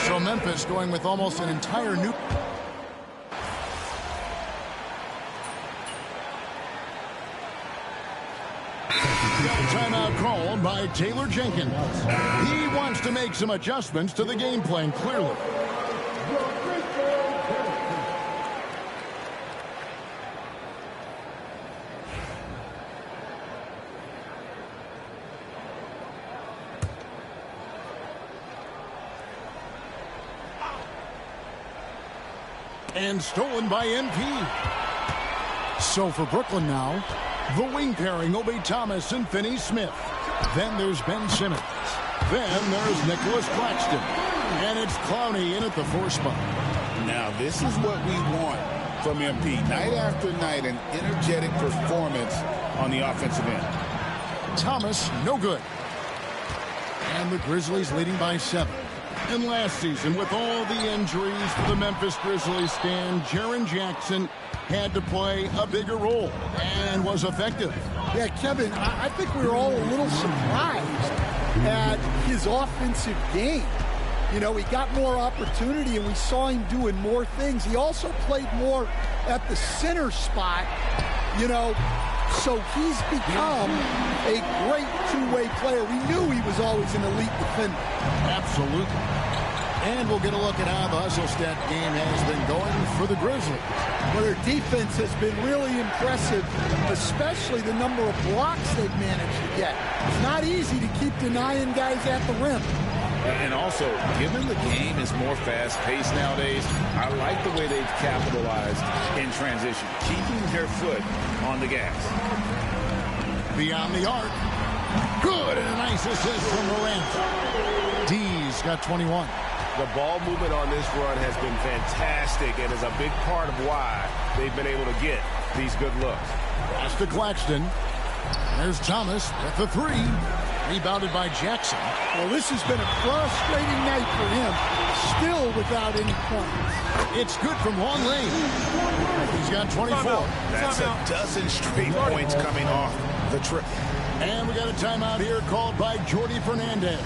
So Memphis going with almost an entire new... Timeout called by Taylor Jenkins. He wants to make some adjustments to the game plan, clearly. And stolen by MP. So for Brooklyn now, the wing pairing, Obi Thomas and Finney Smith. Then there's Ben Simmons. Then there's Nicholas Claxton. And it's Clowney in at the 4 spot. Now, this is what we want from MP. Night after night, an energetic performance on the offensive end. Thomas, no good. And the Grizzlies leading by 7. And last season, with all the injuries to the Memphis Grizzlies stand, Jaren Jackson had to play a bigger role and was effective. Yeah, Kevin, I think we were all a little surprised at his offensive game. You know, he got more opportunity and we saw him doing more things. He also played more at the center spot, you know, so he's become a great two-way player. We knew he was always an elite defender. Absolutely. And we'll get a look at how the Hustle-Stat game has been going for the Grizzlies. Well, their defense has been really impressive, especially the number of blocks they've managed to get. It's not easy to keep denying guys at the rim. And also, given the game is more fast-paced nowadays, I like the way they've capitalized in transition, keeping their foot on the gas. Beyond the arc. Good, and a nice assist from Morant. D's got 21. The ball movement on this run has been fantastic and is a big part of why they've been able to get these good looks. Pass to Claxton. There's Thomas at the 3. Rebounded by Jackson. Well, this has been a frustrating night for him. Still without any points. It's good from long range. He's got 24. That's a dozen straight points coming off the trip. And we got a timeout here called by Jordi Fernandez.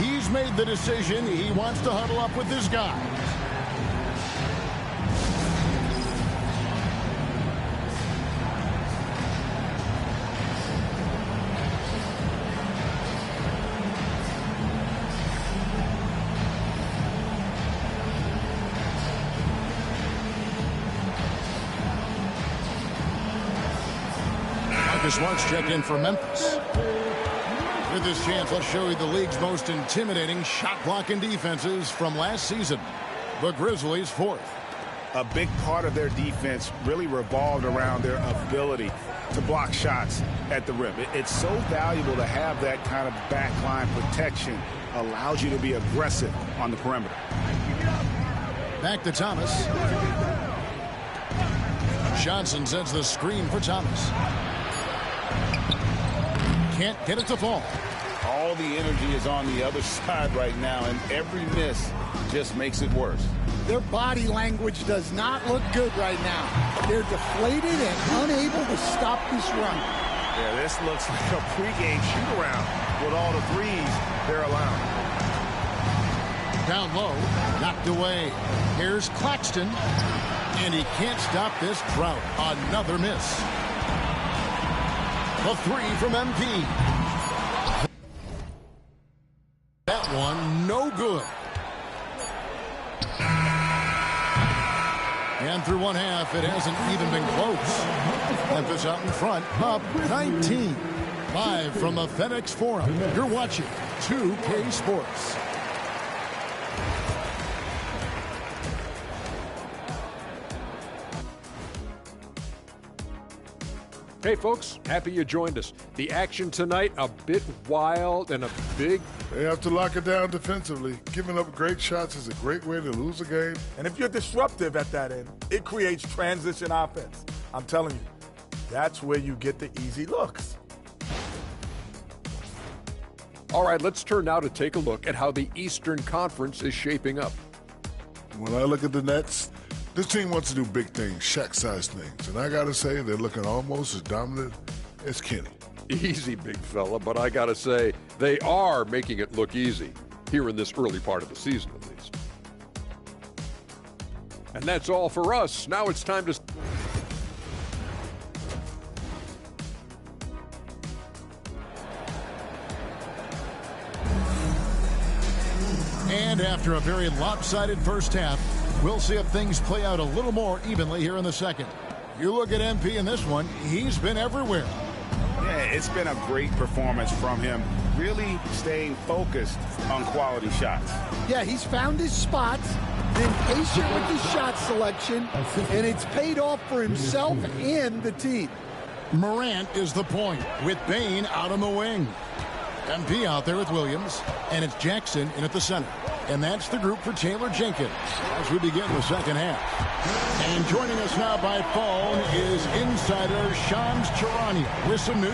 He's made the decision. He wants to huddle up with this guy. Marcus Smart's checked in for Memphis. With this chance, let's show you the league's most intimidating shot-blocking defenses from last season. The Grizzlies 4th. A big part of their defense really revolved around their ability to block shots at the rim. It's so valuable to have that kind of backline protection. Allows you to be aggressive on the perimeter. Back to Thomas. Johnson sends the screen for Thomas. Can't get it to fall. All the energy is on the other side right now, and every miss just makes it worse. Their body language does not look good right now. They're deflated and unable to stop this run. Yeah, this looks like a pregame shoot-around with all the threes they're allowing. Down low, knocked away. Here's Claxton, and he can't stop this drought. Another miss. The three from MP. That one, no good. And through one half, it hasn't even been close. Memphis out in front, up 19. Live from the FedEx Forum, you're watching 2K Sports. Hey folks, happy you joined us. The action tonight, a bit wild and a big... They have to lock it down defensively. Giving up great shots is a great way to lose a game. And if you're disruptive at that end, it creates transition offense. I'm telling you, that's where you get the easy looks. All right, let's turn now to take a look at how the Eastern Conference is shaping up. When I look at the Nets, this team wants to do big things, Shaq-sized things. And I got to say, they're looking almost as dominant as Kenny. Easy, big fella, but I got to say, they are making it look easy, here in this early part of the season at least. And that's all for us. Now it's time to... And after a very lopsided first half, we'll see if things play out a little more evenly here in the second. You look at MP in this one, he's been everywhere. Yeah, it's been a great performance from him, really staying focused on quality shots. Yeah, he's found his spots, been patient with his shot selection, and it's paid off for himself and the team. Morant is the point, with Bane out on the wing. MP out there with Williams, and it's Jackson in at the center. And that's the group for Taylor Jenkins as we begin the second half. And joining us now by phone is insider Shams Charania with some news.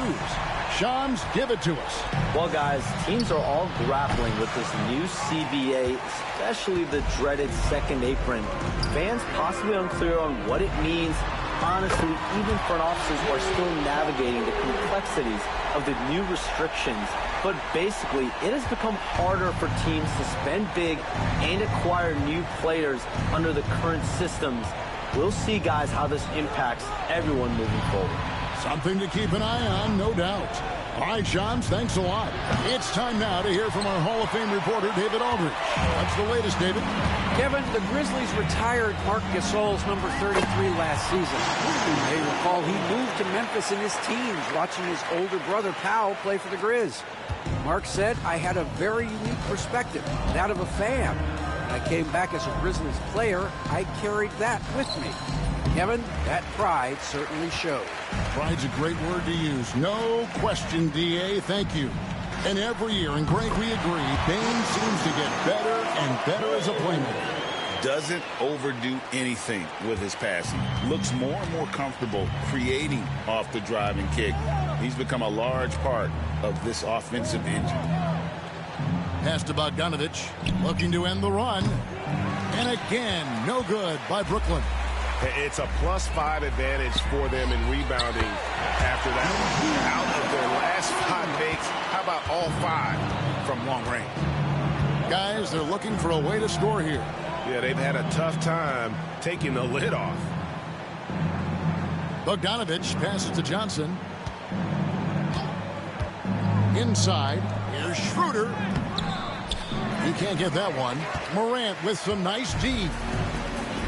Shams, give it to us. Well, guys, teams are all grappling with this new CBA, especially the dreaded second apron. Fans possibly unclear on what it means. Honestly, even front offices are still navigating the complexities of the new restrictions. But basically, it has become harder for teams to spend big and acquire new players under the current systems. We'll see, guys, how this impacts everyone moving forward. Something to keep an eye on, no doubt. All right, Shams, thanks a lot. It's time now to hear from our Hall of Fame reporter, David Aldridge. What's the latest, David? Kevin, the Grizzlies retired Marc Gasol's number 33 last season. You may recall he moved to Memphis in his teens, watching his older brother, Powell, play for the Grizz. Marc said, I had a very unique perspective, that of a fan. When I came back as a Grizzlies player, I carried that with me. Kevin, that pride certainly showed. Pride's a great word to use. No question, D.A. Thank you. And every year, and Greg, we agree, Bane seems to get better and better as a playmaker. Doesn't overdo anything with his passing. Looks more and more comfortable creating off the driving kick. He's become a large part of this offensive engine. Pass to Bogdanovich, looking to end the run. And again, no good by Brooklyn. It's a +5 advantage for them in rebounding after that. Out of their last 5 makes, how about all 5 from long range? Guys, they're looking for a way to score here. Yeah, they've had a tough time taking the lid off. Bogdanovich passes to Johnson. Inside, here's Schroeder. He can't get that one. Morant with some nice D.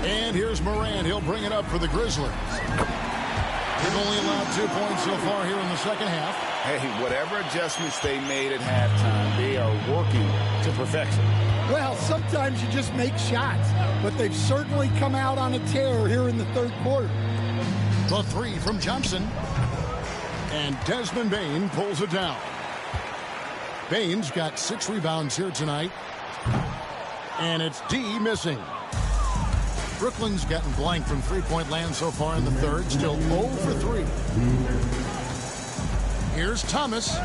And here's Morant. He'll bring it up for the Grizzlies. They've only allowed 2 points so far here in the second half. Hey, whatever adjustments they made at halftime, they are working to perfection. Well, sometimes you just make shots, but they've certainly come out on a tear here in the third quarter. The three from Johnson. And Desmond Bane pulls it down. Bane's got 6 rebounds here tonight. And it's D missing. Brooklyn's gotten blank from three-point land so far in the third. Still 0 for 3. Here's Thomas.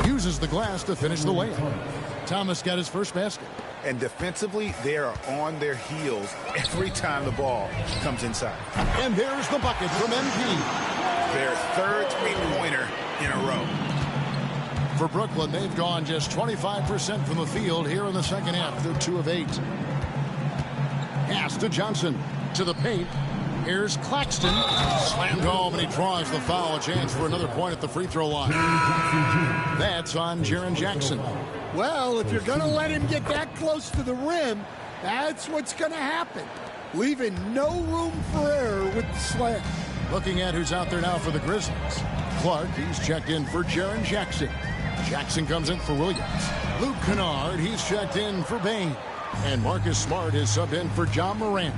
Uses the glass to finish the layup. Thomas got his first basket. And defensively, they are on their heels every time the ball comes inside. And there's the bucket from MP. Their third three-pointer in a row. For Brooklyn, they've gone just 25% from the field here in the second half. They're 2 of 8. Pass to Johnson. To the paint. Here's Claxton. Slammed home, and he draws the foul. A chance for another point at the free throw line. That's on Jaren Jackson. Well, if you're going to let him get that close to the rim, that's what's going to happen. Leaving no room for error with the slam. Looking at who's out there now for the Grizzlies. Clark, he's checked in for Jaren Jackson. Jackson comes in for Williams. Luke Kennard, he's checked in for Bane. And Marcus Smart is subbed in for John Morant.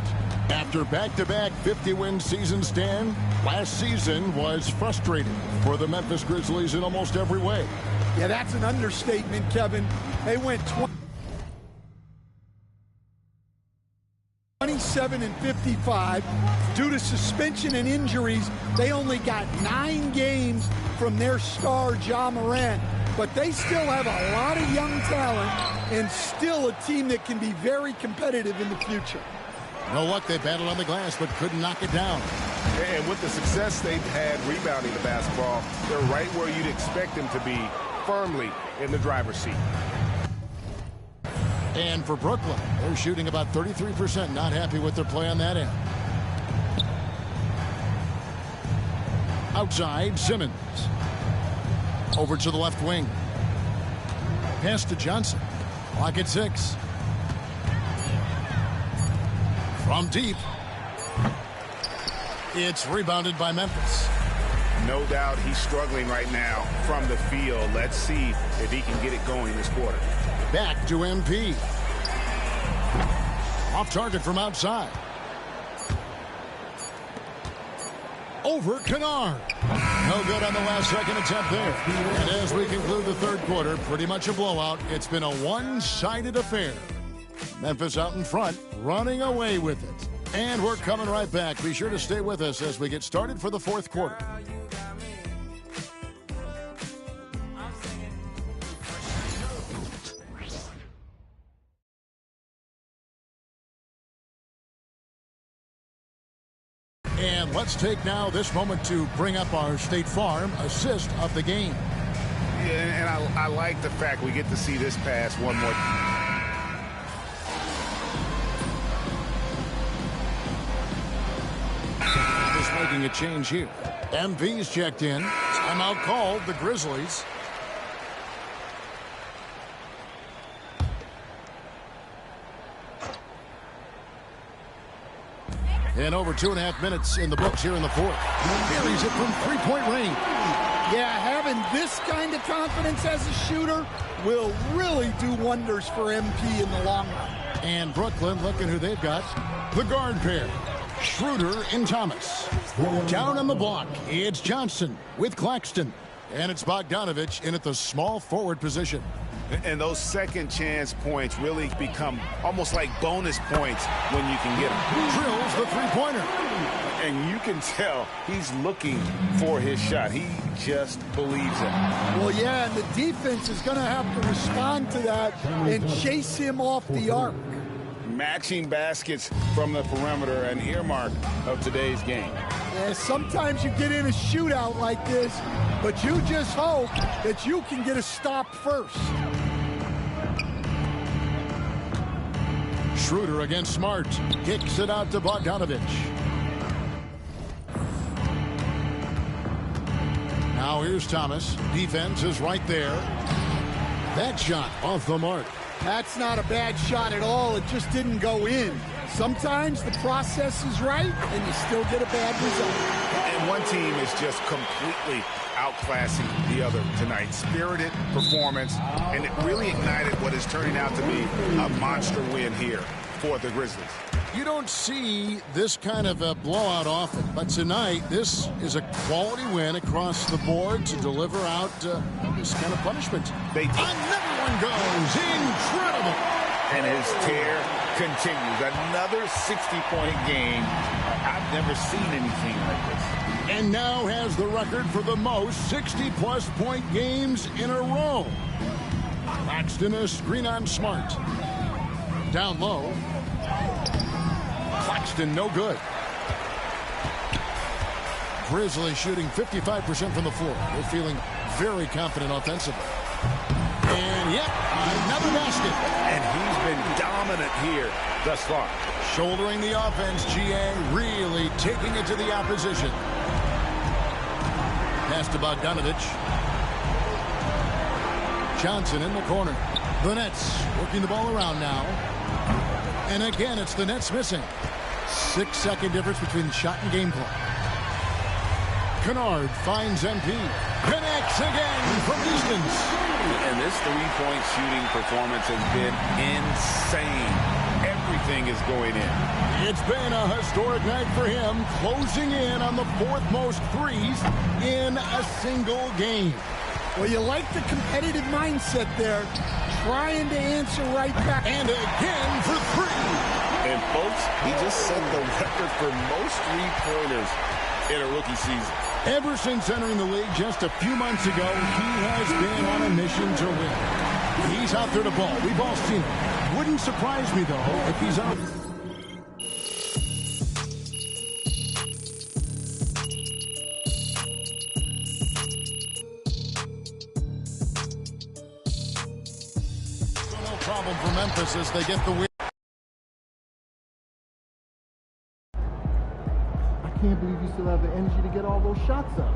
After back-to-back 50-win seasons, Stan, last season was frustrating for the Memphis Grizzlies in almost every way. Yeah, that's an understatement, Kevin. They went 27 and 55. Due to suspension and injuries, they only got 9 games from their star, Ja Morant. But they still have a lot of young talent and still a team that can be very competitive in the future. No luck, they battled on the glass but couldn't knock it down. And with the success they've had rebounding the basketball, they're right where you'd expect them to be, firmly in the driver's seat. And for Brooklyn, they're shooting about 33%, not happy with their play on that end. Outside, Simmons. Over to the left wing. Pass to Johnson. Clock at 6. From deep. It's rebounded by Memphis. No doubt he's struggling right now from the field. Let's see if he can get it going this quarter. Back to MP. Off target from outside. Over Kennard. No good on the last second attempt there. And as we conclude the third quarter, pretty much a blowout. It's been a one-sided affair. Memphis out in front, running away with it. And we're coming right back. Be sure to stay with us as we get started for the fourth quarter. And let's take now this moment to bring up our State Farm assist of the game. Yeah, and I like the fact we get to see this pass one more time. Just making a change here. MV's checked in. Timeout called, the Grizzlies. And over 2.5 minutes in the books here in the fourth. Carries it from three-point range. Yeah, having this kind of confidence as a shooter will really do wonders for MP in the long run. And Brooklyn, looking who they've got. The guard pair. Schroeder and Thomas. Down on the block, it's Johnson with Claxton. And it's Bogdanovich in at the small forward position. And those second chance points really become almost like bonus points when you can get them. Drills the three-pointer. And you can tell he's looking for his shot. He just believes it. Well, yeah, and the defense is going to have to respond to that and chase him off the arc. Matching baskets from the perimeter, an earmark of today's game. Yeah, sometimes you get in a shootout like this, but you just hope that you can get a stop first. Schroeder against Smart. Kicks it out to Bogdanovich. Now here's Thomas. Defense is right there. That shot off the mark. That's not a bad shot at all. It just didn't go in. Sometimes the process is right, and you still get a bad result. And one team is just completely outclassing the other tonight. Spirited performance, and it really ignited what is turning out to be a monster win here for the Grizzlies. You don't see this kind of a blowout often, but tonight this is a quality win across the board to deliver out this kind of punishment. Another one goes. Incredible. And his tear continues. Another 60-point game. I've never seen anything like this. And now has the record for the most 60-plus point games in a row. Claxton, a screen on Smart. Down low. Claxton, no good. Grizzlies shooting 55% from the floor. They're feeling very confident offensively. And yep, another basket. And he's been dominant here thus far. Shouldering the offense, GA really taking it to the opposition. Pass to Bogdanovich. Johnson in the corner. The Nets working the ball around now. And again, it's the Nets missing. 6-second difference between shot and game clock. Kennard finds MP. Connects again from distance. And this three-point shooting performance has been insane. Everything is going in. It's been a historic night for him, closing in on the fourth most threes in a single game. Well, you like the competitive mindset there, trying to answer right back. And again for three. And folks, he just set the record for most three-pointers in a rookie season. Ever since entering the league just a few months ago, he has been on a mission to win. He's out there to ball. We've all seen it. Wouldn't surprise me, though, if he's out. So no problem for Memphis as they get the win. I can't believe you still have the energy to get all those shots up.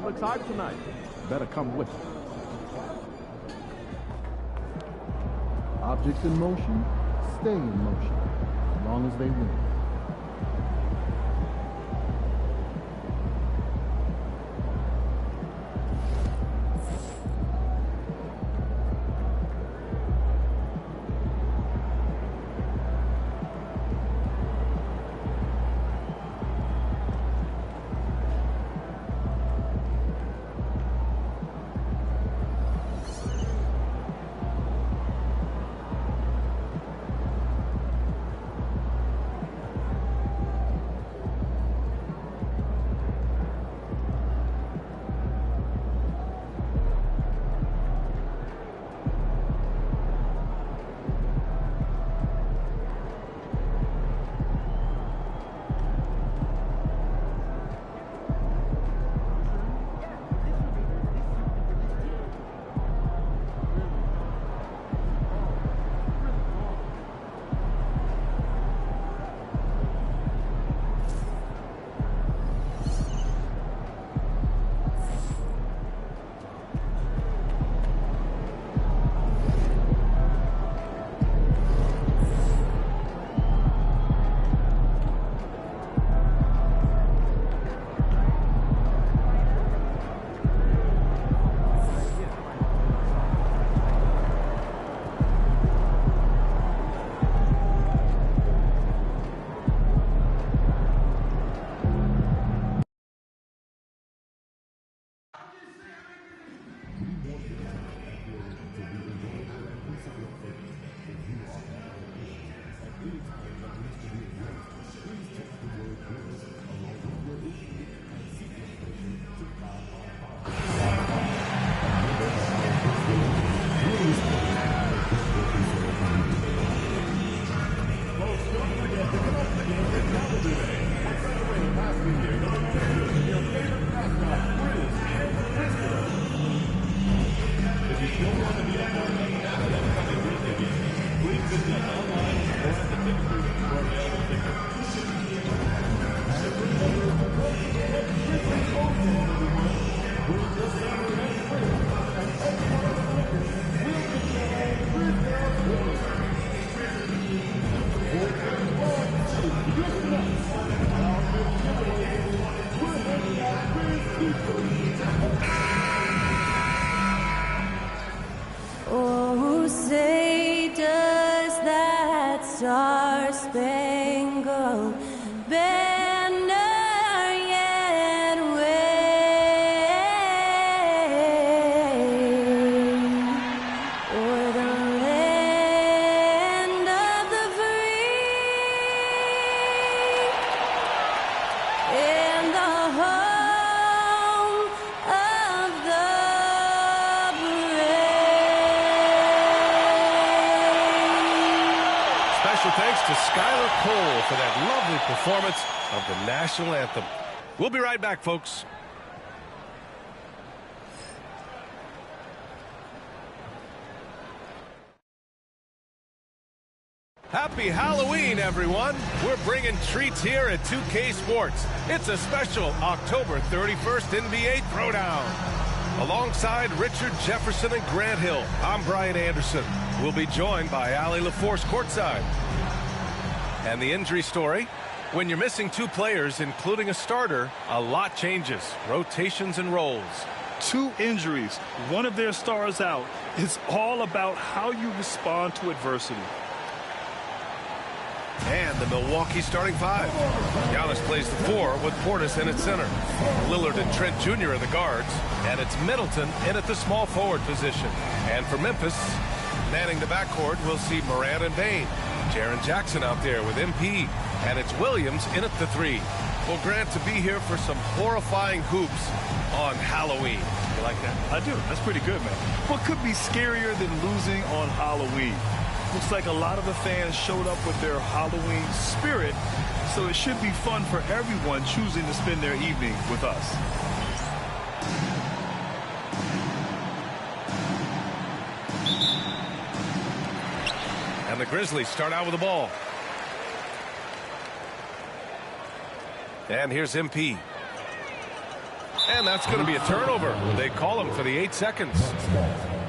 crowd looks hyped tonight. Better come with it. Objects in motion stay in motion as long as they win. Oh, say does that star-spangled banner yet wave o'er the land of the free and the home of the Special thanks to Skylar Cole for that lovely performance of the national anthem. We'll be right back, folks. Happy Halloween, everyone. We're bringing treats here at 2K Sports. It's a special October 31st NBA Throwdown. Alongside Richard Jefferson and Grant Hill, I'm Brian Anderson. We'll be joined by Allie LaForce courtside. And the injury story, when you're missing two players, including a starter, a lot changes, rotations and roles. Two injuries, one of their stars out. It's all about how you respond to adversity. And the Milwaukee starting five. Giannis plays the four with Portis in at center. Lillard and Trent Jr. are the guards. And it's Middleton in at the small forward position. And for Memphis, manning the backcourt, we'll see Morant and Bane. Jaren Jackson out there with MP. And it's Williams in at the three. Well, Grant, to be here for some horrifying hoops on Halloween. You like that? I do. That's pretty good, man. What could be scarier than losing on Halloween? Looks like a lot of the fans showed up with their Halloween spirit, so it should be fun for everyone choosing to spend their evening with us. And the Grizzlies start out with the ball. And here's MP. And that's going to be a turnover. They call him for the 8 seconds.